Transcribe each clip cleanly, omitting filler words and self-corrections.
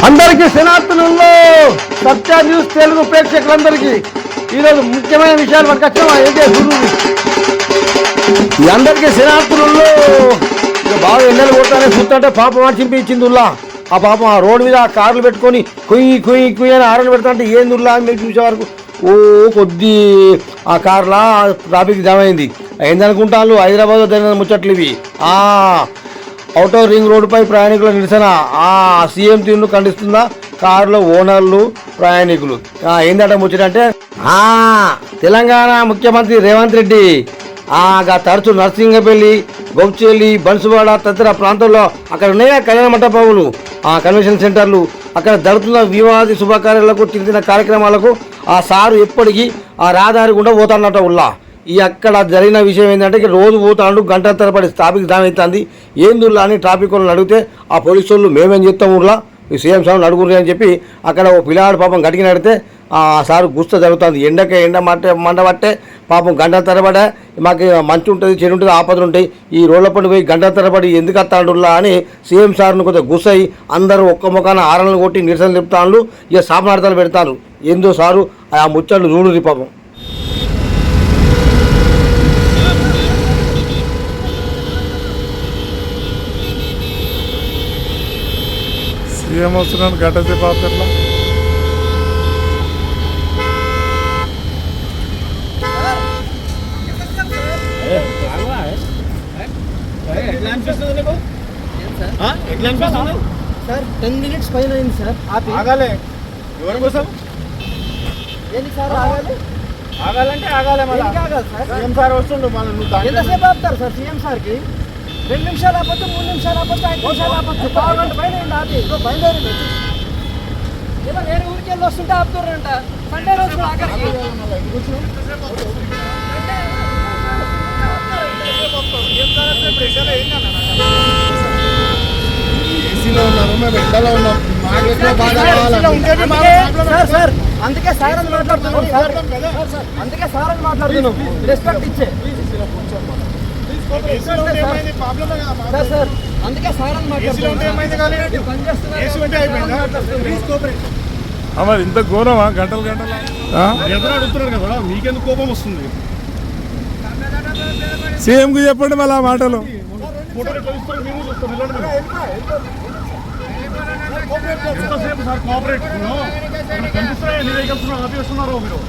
అందరికీ శనార్థులలో సత్య న్యూస్ తెలుగు ప్రేక్షకులందరికీ ఈరోజు ముఖ్యమైన విషయాలు మనకు వచ్చామా ఏంటి గురువు ఈ అందరికీ శనార్థులలో బాగా ఎండలు కొడతానే చూస్తుంటే పాపం వాడు చింపించింది ఉల్లా ఆ పాపం ఆ రోడ్డు మీద ఆ కార్లు పెట్టుకొని కుయ్యి కుయ్యి కుయ్యి అని ఆరలు పెడతా ఏంది ఉల్లా అని మీరు చూసే వరకు ఓ కొద్ది ఆ కార్లా ట్రాఫిక్ జామ్ అయింది ఏందనుకుంటాను హైదరాబాద్లో జరిగిన ముచ్చట్లు ఇవి ఔటర్ రింగ్ రోడ్డుపై ప్రయాణికుల నిరసన సీఎం తీరును ఖండిస్తుందా కారులో ఓనర్లు ప్రయాణికులు ఏందట ముచ్చటంటే తెలంగాణ ముఖ్యమంత్రి రేవంత్ రెడ్డి తరచు నర్సింగపల్లి గౌచెల్లి బన్సువాడ తదితర ప్రాంతాల్లో అక్కడ ఉన్నాయా కళ్యాణ మంటపాలు కన్వెన్షన్ సెంటర్లు అక్కడ జరుగుతున్న వివాది శుభకార్యాలకు తిరిగిన కార్యక్రమాలకు ఆ సారు ఎప్పటికీ ఆ రహదారి గుండా పోతాడట ఉల్లా ఈ అక్కడ జరిగిన విషయం ఏంటంటే రోజు పోతాడు గంట తరబడి ట్రాఫిక్ జామ్ అవుతుంది ఏందుల్లా అని ట్రాఫిక్ వాళ్ళని అడిగితే ఆ పోలీసు వాళ్ళు మేమేం చేస్తాం ఊర్లా ఈ సీఎం సార్ అడుగురు అని చెప్పి అక్కడ ఓ పిల్లాడు పాపం గట్టిగా నడితే ఆ సారు గుస్త జరుగుతుంది ఎండ మంట పట్టే పాపం గంట తరబడే మాకు మంచి ఉంటుంది చెడు ఉంటుంది ఆపదలు ఉంటాయి ఈ రోడ్ల పడి పోయి గంట తరబడి ఎందుకు వస్తాడులా అని సీఎం సార్ను కొద్దిగా గుస్సయి అందరూ ఒక్క ముఖాన ఆరలను కొట్టి నిరసన చెప్తాను ఇక శాపనార్థాలు పెడతాను ఏందో సారు ఆ ముచ్చట్లు చూడురి పాపం సీఎం వస్తున్నాను గడ్డతే పాత్రలో సార్ 10 minutes పైన అయింది సార్ ఆగాలి ఎవరి కోసం ఏంటి సార్ ఆగాలి ఆగాలంటే ఆగాలి మళ్ళీ సీఎం సార్ వస్తుండు మళ్ళీ నువ్వు ఎంతసేపు ఆపుతారు సార్ సీఎం సార్కి 2 నిమిషాలు ఆపొచ్చు 3 నిమిషాలు ఆపొచ్చు 5 నిమిషాలు ఆపొచ్చు పావుగంట పైన ఆపి బయలుదేరి ఇలా వేరే ఊరికి వెళ్ళి వస్తుంటే ఆపుతారంట సండే రోజు ఆఖరికి ఏసీలో ఉన్నారు మేము ఎండలో ఉన్నాం సార్ అందుకే సార్ అని మాట్లాడుతున్నాం అందుకే సార్ అని మాట్లాడుతున్నాం రెస్పెక్ట్ ఇచ్చే సార్ అందుకే సార్ అని మరి ఇంత ఘోరమా గంటలు గంటలు ఎదురు అడుగుతున్నారు కదా మీకెందుకు కోపం వస్తుంది సీఎంకి చెప్పండి మళ్ళీ ఆ మాటలు ఎంతసేపు సార్ కోఆపరేట్ కనిపిస్తున్నాయి ఎన్ని వెహికల్స్ ఆపేస్తున్నారో మీరు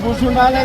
కూర్చుండాలి